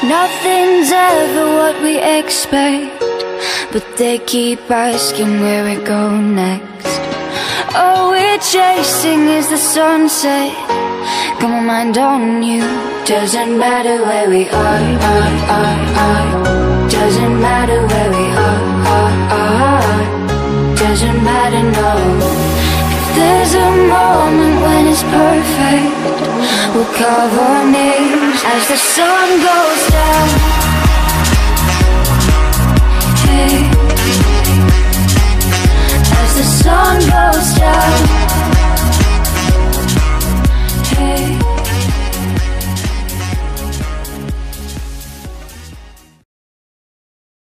Nothing's ever what we expect, but they keep asking where we go next. All we're chasing is the sunset. Got my mind on you. Doesn't matter where we are. Doesn't matter where we are. Doesn't matter, no. If there's a moment when it's perfect, we'll carve our names as the sun goes down.